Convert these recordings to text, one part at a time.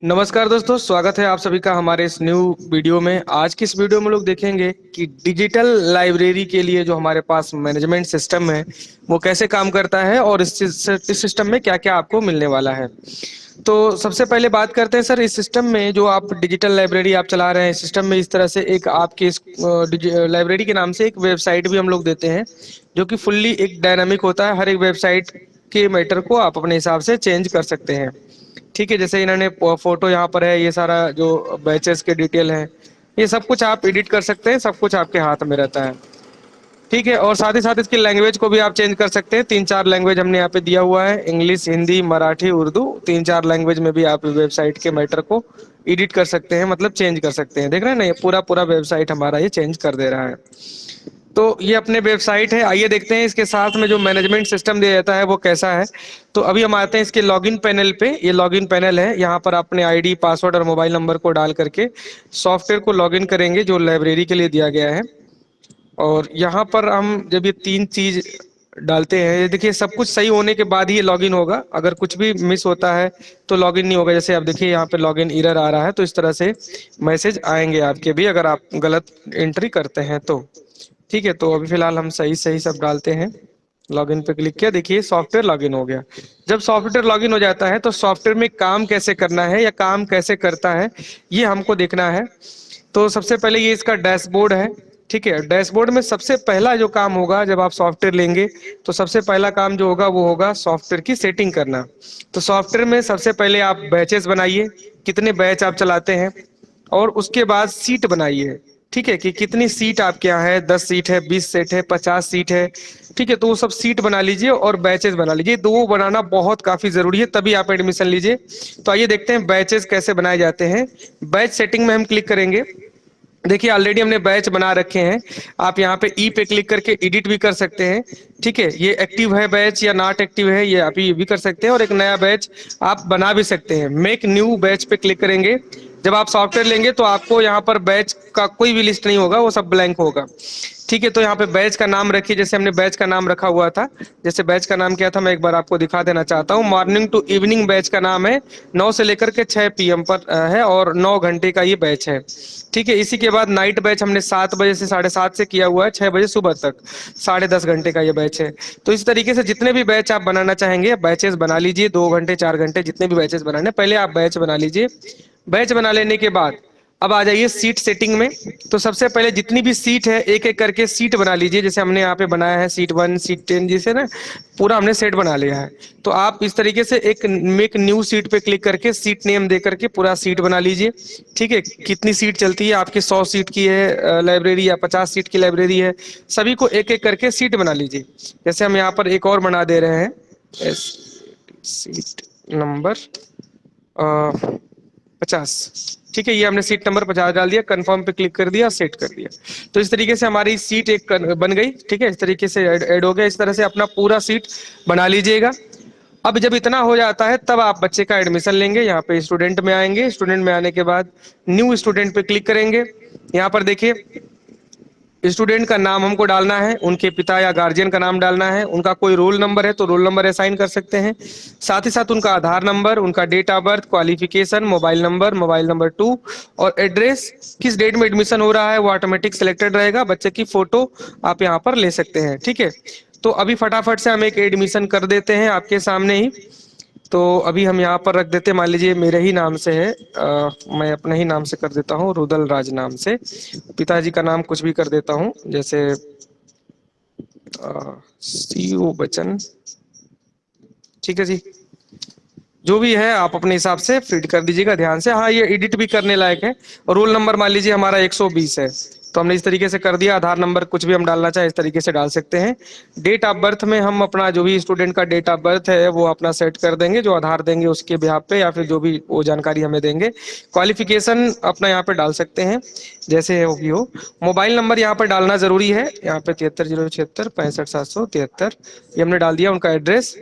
नमस्कार दोस्तों, स्वागत है आप सभी का हमारे इस न्यू वीडियो में। आज की इस वीडियो में लोग देखेंगे कि डिजिटल लाइब्रेरी के लिए जो हमारे पास मैनेजमेंट सिस्टम है वो कैसे काम करता है और इस सिस्टम में क्या क्या आपको मिलने वाला है। तो सबसे पहले बात करते हैं सर, इस सिस्टम में जो आप डिजिटल लाइब्रेरी आप चला रहे हैं, सिस्टम में इस तरह से एक आपके इस लाइब्रेरी के नाम से एक वेबसाइट भी हम लोग देते हैं जो कि फुल्ली एक डायनामिक होता है। हर एक वेबसाइट के मैटर को आप अपने हिसाब से चेंज कर सकते हैं। ठीक है, जैसे इन्होंने फोटो यहाँ पर है, ये सारा जो बैचेस के डिटेल है, ये सब कुछ आप एडिट कर सकते हैं, सब कुछ आपके हाथ में रहता है। ठीक है, और साथ ही साथ इसकी लैंग्वेज को भी आप चेंज कर सकते हैं। 3-4 लैंग्वेज हमने यहाँ पे दिया हुआ है, इंग्लिश, हिंदी, मराठी, उर्दू। 3-4 लैंग्वेज में भी आप वेबसाइट के मैटर को एडिट कर सकते हैं, मतलब चेंज कर सकते हैं। देख रहे हैं ना, ये पूरा पूरा वेबसाइट हमारा ये चेंज कर दे रहा है। तो ये अपने वेबसाइट है। आइए देखते हैं इसके साथ में जो मैनेजमेंट सिस्टम दिया जाता है वो कैसा है। तो अभी हम आते हैं इसके लॉगिन पैनल पे। ये लॉगिन पैनल है, यहाँ पर अपने आईडी, पासवर्ड और मोबाइल नंबर को डाल करके सॉफ्टवेयर को लॉगिन करेंगे जो लाइब्रेरी के लिए दिया गया है। और यहाँ पर हम जब ये 3 चीज डालते हैं, ये देखिए सब कुछ सही होने के बाद ही ये लॉगिन होगा। अगर कुछ भी मिस होता है तो लॉगिन नहीं होगा। जैसे आप देखिए यहाँ पे लॉगिन एरर आ रहा है, तो इस तरह से मैसेज आएंगे आपके भी अगर आप गलत एंट्री करते हैं तो। ठीक है, तो अभी फिलहाल हम सही सही सब डालते हैं। लॉगिन पे क्लिक किया, देखिए सॉफ्टवेयर लॉगिन हो गया। जब सॉफ्टवेयर लॉगिन हो जाता है तो सॉफ्टवेयर में काम कैसे करना है या काम कैसे करता है ये हमको देखना है। तो सबसे पहले ये इसका डैशबोर्ड है। ठीक है, डैशबोर्ड में सबसे पहला जो काम होगा जब आप सॉफ्टवेयर लेंगे तो सबसे पहला काम जो होगा वो होगा सॉफ्टवेयर की सेटिंग करना। तो सॉफ्टवेयर में सबसे पहले आप बैचेस बनाइए, कितने बैच आप चलाते हैं, और उसके बाद सीट बनाइए। ठीक है, कि कितनी सीट आपके यहाँ है, 10 सीट है, 20 सीट है, 50 सीट है। ठीक है, तो वो सब सीट बना लीजिए और बैचेस बना लीजिए। दो बनाना बहुत काफी जरूरी है, तभी आप एडमिशन लीजिए। तो आइए देखते हैं बैचेस कैसे बनाए जाते हैं। बैच सेटिंग में हम क्लिक करेंगे। देखिए ऑलरेडी हमने बैच बना रखे हैं। आप यहाँ पे ई पे क्लिक करके एडिट भी कर सकते हैं। ठीक है, ये एक्टिव है बैच या नॉट एक्टिव है, ये आप ये भी कर सकते हैं, और एक नया बैच आप बना भी सकते हैं। मेक न्यू बैच पे क्लिक करेंगे। जब आप सॉफ्टवेयर लेंगे तो आपको यहाँ पर बैच का कोई भी लिस्ट नहीं होगा, वो सब ब्लैंक होगा। ठीक है, तो यहाँ पे बैच का नाम रखिए, जैसे हमने बैच का नाम रखा हुआ था। जैसे बैच का नाम क्या था मैं एक बार आपको दिखा देना चाहता हूँ। मॉर्निंग टू इवनिंग बैच का नाम है। 9 से लेकर के 6 PM पर है और 9 घंटे का ये बैच है। ठीक है, इसी के बाद नाइट बैच हमने 7 बजे से 7:30 से किया हुआ है, 6 बजे सुबह तक, 10.5 घंटे का ये बैच है। तो इस तरीके से जितने भी बैच आप बनाना चाहेंगे बैचेस बना लीजिए। 2 घंटे 4 घंटे जितने भी बैचेस बनाने, पहले आप बैच बना लीजिए। बैच बना लेने के बाद अब आ जाइए सीट सेटिंग में। तो सबसे पहले जितनी भी सीट है एक एक करके सीट बना लीजिए। जैसे हमने यहाँ पे बनाया है सीट 1, सीट 10, जिसे ना पूरा हमने सेट बना लिया है। तो आप इस तरीके से एक मेक न्यू सीट पे क्लिक करके सीट नेम दे करके पूरा सीट बना लीजिए। ठीक है, कितनी सीट चलती है आपकी, 100 सीट की है लाइब्रेरी या 50 सीट की लाइब्रेरी है, सभी को एक एक करके सीट बना लीजिए। जैसे हम यहाँ पर एक और बना दे रहे हैं, सीट नंबर 50। ठीक है, ये हमने सीट नंबर 50 डाल दिया, कंफर्म पे क्लिक कर दिया, सेट कर दिया। तो इस तरीके से हमारी सीट एक बन गई। ठीक है, इस तरीके से ऐड हो गया। इस तरह से अपना पूरा सीट बना लीजिएगा। अब जब इतना हो जाता है तब आप बच्चे का एडमिशन लेंगे। यहाँ पे स्टूडेंट में आएंगे, स्टूडेंट में आने के बाद न्यू स्टूडेंट पे क्लिक करेंगे। यहाँ पर देखिए स्टूडेंट का नाम हमको डालना है, उनके पिता या गार्जियन का नाम डालना है, उनका कोई रोल नंबर है तो रोल नंबर असाइन कर सकते हैं। साथ ही साथ उनका आधार नंबर, उनका date of birth, qualification, mobile number, mobile number 2, और एड्रेस, किस डेट में एडमिशन हो रहा है वो ऑटोमेटिक सिलेक्टेड रहेगा। बच्चे की फोटो आप यहाँ पर ले सकते हैं। ठीक है, तो अभी फटाफट से हम एक एडमिशन कर देते हैं आपके सामने ही। तो अभी हम यहाँ पर रख देते हैं, मान लीजिए मेरे ही नाम से है, मैं अपने ही नाम से कर देता हूँ, रुदल राज नाम से। पिताजी का नाम कुछ भी कर देता हूँ, जैसे CO बच्चन। ठीक है जी, जो भी है आप अपने हिसाब से फिट कर दीजिएगा ध्यान से। हाँ, ये एडिट भी करने लायक है। और रोल नंबर मान लीजिए हमारा 120 है, तो हमने इस तरीके से कर दिया। आधार नंबर कुछ भी हम डालना चाहे इस तरीके से डाल सकते हैं। डेट ऑफ बर्थ में हम अपना जो भी स्टूडेंट का डेट ऑफ बर्थ है वो अपना सेट कर देंगे, जो आधार देंगे उसके बिहाफ पे, या फिर जो भी वो जानकारी हमें देंगे। क्वालिफिकेशन अपना यहाँ पे डाल सकते हैं जैसे है वो भी हो। मोबाइल नंबर यहाँ पर डालना जरूरी है, यहाँ पे 73 076 65 773, ये हमने डाल दिया। उनका एड्रेस,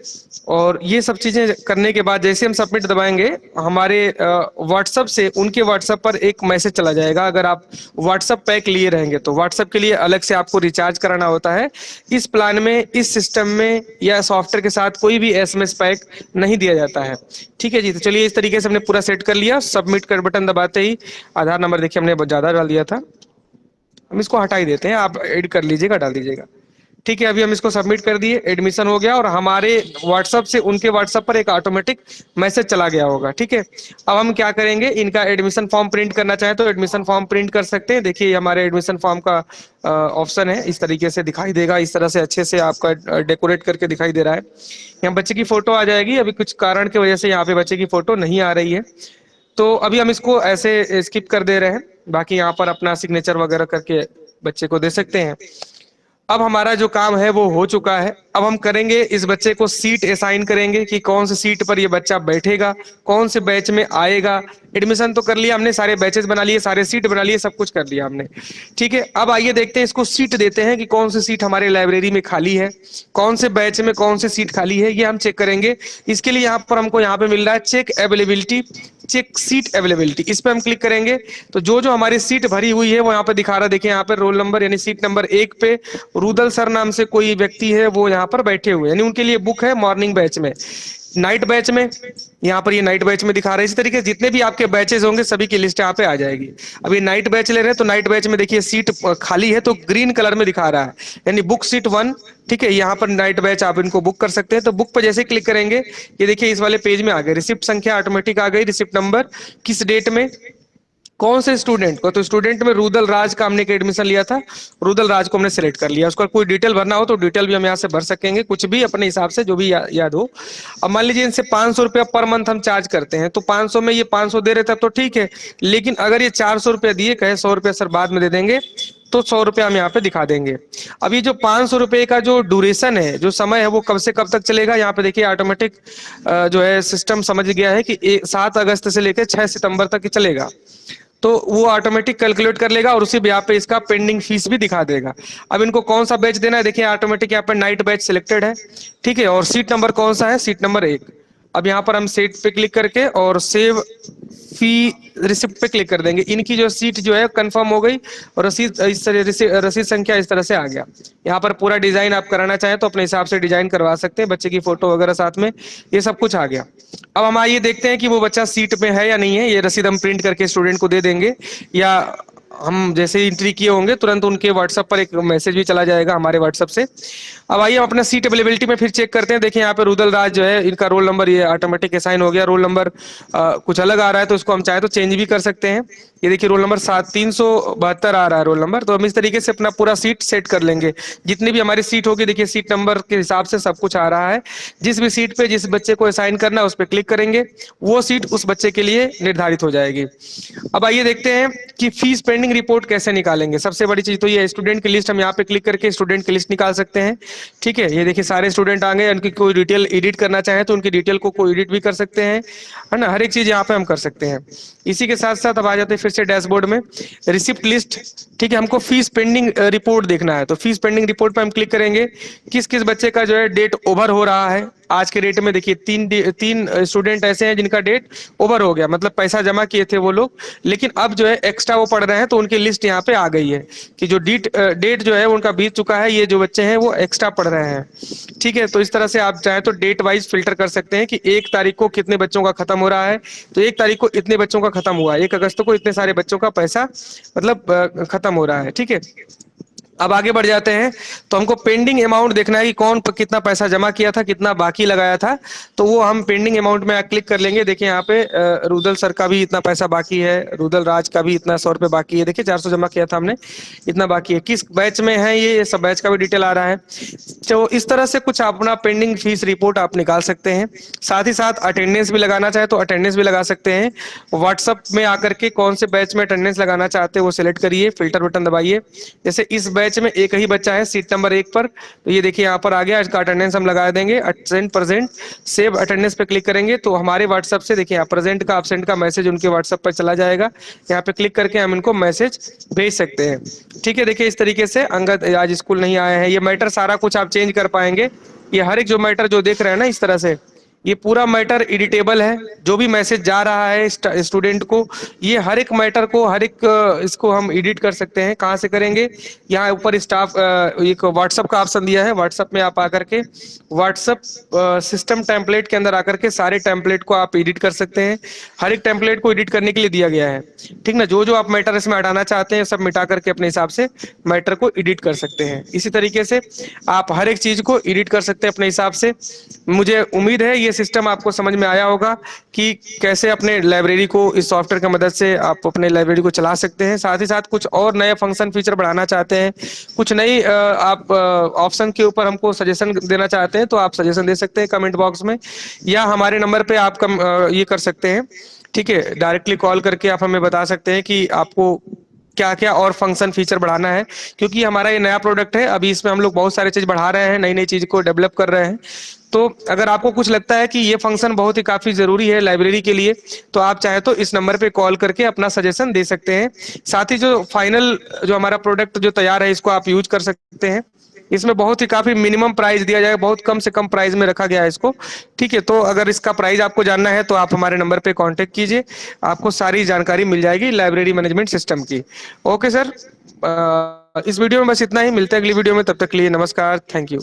और ये सब चीजें करने के बाद जैसे हम सबमिट दबाएंगे हमारे व्हाट्सएप से उनके व्हाट्सएप पर एक मैसेज चला जाएगा। अगर आप व्हाट्सएप पैक लिए लिए रहेंगे। तो व्हाट्सएप के लिए अलग से आपको रिचार्ज कराना होता है। इस प्लान में, इस सिस्टम में या सॉफ्टवेयर के साथ कोई भी एसएमएस पैक नहीं दिया जाता है। ठीक है जी, तो चलिए इस तरीके से हमने पूरा सेट कर लिया। सबमिट कर बटन दबाते ही आधार नंबर देखिए हमने बहुत ज्यादा डाल दिया था, हम इसको हटा ही देते हैं, आप ऐड कर लीजिएगा, डाल दीजिएगा। ठीक है, अभी हम इसको सबमिट कर दिए, एडमिशन हो गया और हमारे व्हाट्सएप से उनके व्हाट्सएप पर एक ऑटोमेटिक मैसेज चला गया होगा। ठीक है, अब हम क्या करेंगे, इनका एडमिशन फॉर्म प्रिंट करना चाहे तो एडमिशन फॉर्म प्रिंट कर सकते हैं। देखिए हमारे एडमिशन फॉर्म का ऑप्शन है, इस तरीके से दिखाई देगा, इस तरह से अच्छे से आपका डेकोरेट करके दिखाई दे रहा है। यहाँ बच्चे की फोटो आ जाएगी, अभी कुछ कारण की वजह से यहाँ पे बच्चे की फोटो नहीं आ रही है, तो अभी हम इसको ऐसे स्किप कर दे रहे हैं। बाकी यहाँ पर अपना सिग्नेचर वगैरह करके बच्चे को दे सकते हैं। अब हमारा जो काम है वो हो चुका है। अब हम करेंगे, इस बच्चे को सीट असाइन करेंगे कि कौन सी सीट पर ये बच्चा बैठेगा, कौन से बैच में आएगा। एडमिशन तो कर लिया हमने, सारे बैचेस बना लिए, सारे सीट बना लिए, सब कुछ कर लिया हमने। ठीक है, अब आइए देखते हैं, इसको सीट देते हैं कि कौन सी सीट हमारे लाइब्रेरी में खाली है, कौन से बैच में कौन सी सीट खाली है, ये हम चेक करेंगे। इसके लिए यहाँ पर हमको यहाँ पे मिल रहा है check availability, check seat availability, इस पे हम क्लिक करेंगे तो जो जो हमारी सीट भरी हुई है वो यहाँ पे दिखा रहा है। देखिए यहाँ पे रोल नंबर यानी सीट नंबर 1 पे रुदल सर नाम से कोई व्यक्ति है, वो यहाँ पर बैठे हुए हैं, यानी उनके लिए बुक है मॉर्निंग बैच में। नाइट बैच में यहाँ पर ये नाइट बैच में दिखा रहा है। इसी तरीके से जितने भी आपके बैचेस होंगे सभी की लिस्ट यहाँ पे आ जाएगी। अब ये नाइट बैच ले रहे हैं तो नाइट बैच में देखिए सीट खाली है तो ग्रीन कलर में दिखा रहा है, यानी बुक सीट 1। ठीक है, यहाँ पर नाइट बैच आप इनको बुक कर सकते हैं। तो बुक पर जैसे क्लिक करेंगे ये देखिए इस वाले पेज में आ गए, रिसिप्ट संख्या ऑटोमेटिक आ गई, रिसिप्ट नंबर, किस डेट में, कौन से स्टूडेंट को, तो स्टूडेंट में रुदल राज का हमने एडमिशन लिया था, रुदल राज को हमने सिलेक्ट कर लिया। उसका कोई डिटेल भरना हो तो डिटेल भी हम यहाँ से भर सकेंगे, कुछ भी अपने हिसाब से जो भी याद हो। अब मान लीजिए इनसे 500 रुपया पर मंथ हम चार्ज करते हैं, तो 500 में ये 500 दे रहे थे तो ठीक है, लेकिन अगर ये 400 रुपया दिए, कहे 100 रुपया सर बाद में दे देंगे, तो 100 रुपया हम यहाँ पे दिखा देंगे। अब ये जो 500 रुपए का जो ड्यूरेशन है, जो समय है, वो कब से कब तक चलेगा, यहाँ पे देखिए ऑटोमेटिक जो है सिस्टम समझ गया है कि 7 अगस्त से लेकर 6 सितंबर तक चलेगा, तो वो ऑटोमेटिक कैलकुलेट कर लेगा और उसी ब्याह पे इसका पेंडिंग फीस भी दिखा देगा। अब इनको कौन सा बैच देना है, देखिए ऑटोमेटिक यहाँ पर नाइट बैच सिलेक्टेड है। ठीक है, और सीट नंबर कौन सा है, सीट नंबर 1। अब यहाँ पर हम सीट पे क्लिक करके और सेव फी रिसिप्ट पे क्लिक कर देंगे। इनकी जो सीट जो है कंफर्म हो गई और रसीद इस तरह रसीद संख्या इस तरह से आ गया। यहाँ पर पूरा डिजाइन आप कराना चाहें तो अपने हिसाब से डिजाइन करवा सकते हैं, बच्चे की फोटो वगैरह साथ में, ये सब कुछ आ गया। अब हम आइए देखते हैं कि वो बच्चा सीट पे है या नहीं है। ये रसीद हम प्रिंट करके स्टूडेंट को दे देंगे, या हम जैसे ही एंट्री किए होंगे तुरंत उनके व्हाट्सएप पर एक मैसेज भी चला जाएगा हमारे व्हाट्सएप से। अब आइए हम अपना सीट अवेलेबिलिटी में फिर चेक करते हैं। देखिए यहाँ पे रुदल राज जो है, इनका रोल नंबर ये ऑटोमेटिक असाइन हो गया। रोल नंबर कुछ अलग आ रहा है तो इसको हम चाहे तो चेंज भी कर सकते हैं। ये देखिए रोल नंबर 372 आ रहा है रोल नंबर। तो हम इस तरीके से अपना पूरा सीट सेट कर लेंगे। जितनी भी हमारी सीट होगी, देखिए सीट नंबर के हिसाब से सब कुछ आ रहा है। जिस भी सीट पे जिस बच्चे को असाइन करना है उस पर क्लिक करेंगे, वो सीट उस बच्चे के लिए निर्धारित हो जाएगी। अब आइए देखते हैं कि फीस पेंडिंग रिपोर्ट कैसे निकालेंगे। सबसे बड़ी चीज तो ये स्टूडेंट की लिस्ट, हम यहाँ पे क्लिक करके स्टूडेंट की लिस्ट निकाल सकते हैं। ठीक है, ये देखिए सारे स्टूडेंट आ गए। उनकी कोई डिटेल एडिट करना चाहे तो उनकी डिटेल को कोई एडिट भी कर सकते हैं, है ना, हर एक चीज यहाँ पे हम कर सकते हैं। इसी के साथ साथ अब आ जाते हैं फिर से डैशबोर्ड में, रिसिप्ट लिस्ट। ठीक है, हमको फीस पेंडिंग रिपोर्ट देखना है, तो फीस पेंडिंग रिपोर्ट पे हम क्लिक करेंगे। किस किस बच्चे का जो है डेट ओवर हो रहा है आज के डेट में। देखिए तीन स्टूडेंट ऐसे हैं जिनका डेट ओवर हो गया, मतलब पैसा जमा किए थे वो लोग, लेकिन अब जो है एक्स्ट्रा वो पढ़ रहे हैं, तो उनकी लिस्ट यहाँ पे आ गई है कि जो डेट जो है उनका बीत चुका है। ये जो बच्चे हैं वो एक्स्ट्रा पढ़ रहे हैं। ठीक है, तो इस तरह से आप चाहे तो डेट वाइज फिल्टर कर सकते हैं कि 1 तारीख को कितने बच्चों का खत्म हो रहा है, तो 1 तारीख को इतने बच्चों का खत्म हुआ, 1 अगस्त को इतने सारे बच्चों का पैसा मतलब खत्म हो रहा है। ठीक है, अब आगे बढ़ जाते हैं। तो हमको पेंडिंग अमाउंट देखना है कि कौन कितना पैसा जमा किया था, कितना बाकी लगाया था, तो वो हम पेंडिंग अमाउंट में क्लिक कर लेंगे। देखिए यहाँ पे रुदल सर का भी इतना पैसा बाकी है, रुदल राज का भी इतना 100 रुपये बाकी है। देखिए 400 जमा किया था हमने, इतना बाकी है। किस बैच में है ये सब बैच का भी डिटेल आ रहा है। तो इस तरह से कुछ अपना पेंडिंग फीस रिपोर्ट आप निकाल सकते हैं। साथ ही साथ अटेंडेंस भी लगाना चाहे तो अटेंडेंस भी लगा सकते हैं। व्हाट्सएप में आकर के कौन से बैच में अटेंडेंस लगाना चाहते हैं वो सिलेक्ट करिए, फिल्टर बटन दबाइए। जैसे इस बैच में एक ही बच्चा है सीट नंबर 1 पर, तो ये देखिए यहाँ पर आ गया, इसका अटेंडेंस हम लगा देंगे। प्रेजेंट सेव अटेंडेंस पे क्लिक करेंगे तो हमारे व्हाट्सएप से देखिए यहाँ प्रेजेंट का एब्सेंट का मैसेज उनके व्हाट्सएप पर चला जाएगा। यहाँ पे क्लिक करके हम इनको मैसेज भेज सकते हैं। ठीक है, देखिए इस तरीके से अंगद आज स्कूल नहीं आए हैं, ये मैटर सारा कुछ आप चेंज कर पाएंगे। ये हर एक जो मैटर जो देख रहे हैं ना इस तरह से, ये पूरा मैटर एडिटेबल है, जो भी मैसेज जा रहा है स्टूडेंट को, ये हर एक मैटर को, हर एक इसको हम एडिट कर सकते हैं। कहाँ से करेंगे? यहाँ ऊपर स्टाफ एक व्हाट्सअप का ऑप्शन दिया है, व्हाट्सअप में आप आकर के व्हाट्सअप सिस्टम टेम्पलेट के अंदर आकर के सारे टेम्पलेट को आप एडिट कर सकते हैं। हर एक टेम्पलेट को एडिट करने के लिए दिया गया है, ठीक ना। जो जो आप मैटर इसमें हटाना चाहते हैं सब मिटा करके अपने हिसाब से मैटर को एडिट कर सकते हैं। इसी तरीके से आप हर एक चीज को एडिट कर सकते हैं अपने हिसाब से। मुझे उम्मीद है ये सिस्टम आपको समझ में आया होगा कि कैसे अपने लाइब्रेरी को इस सॉफ्टवेयर की मदद से आप अपने लाइब्रेरी को चला सकते हैं। साथ ही साथ कुछ और नए फंक्शन फीचर बढ़ाना चाहते हैं, कुछ नई आप ऑप्शन के ऊपर हमको सजेशन देना चाहते हैं, तो आप सजेशन दे सकते हैं कमेंट बॉक्स में, या हमारे नंबर पे आप ये कर सकते हैं, ठीक है। डायरेक्टली कॉल करके आप हमें बता सकते हैं कि आपको क्या क्या और फंक्शन फीचर बढ़ाना है, क्योंकि हमारा ये नया प्रोडक्ट है, अभी इसमें हम लोग बहुत सारी चीज बढ़ा रहे हैं, नई नई चीज को डेवलप कर रहे हैं। तो अगर आपको कुछ लगता है कि ये फंक्शन बहुत ही काफी जरूरी है लाइब्रेरी के लिए, तो आप चाहे तो इस नंबर पे कॉल करके अपना सजेशन दे सकते हैं। साथ ही जो फाइनल जो हमारा प्रोडक्ट जो तैयार है, इसको आप यूज कर सकते हैं। इसमें बहुत ही काफी मिनिमम प्राइस दिया जाएगा, बहुत कम से कम प्राइस में रखा गया है इसको, ठीक है। तो अगर इसका प्राइस आपको जानना है तो आप हमारे नंबर पे कांटेक्ट कीजिए, आपको सारी जानकारी मिल जाएगी लाइब्रेरी मैनेजमेंट सिस्टम की। ओके सर, इस वीडियो में बस इतना ही, मिलते हैं अगली वीडियो में, तब तक के लिए नमस्कार, थैंक यू।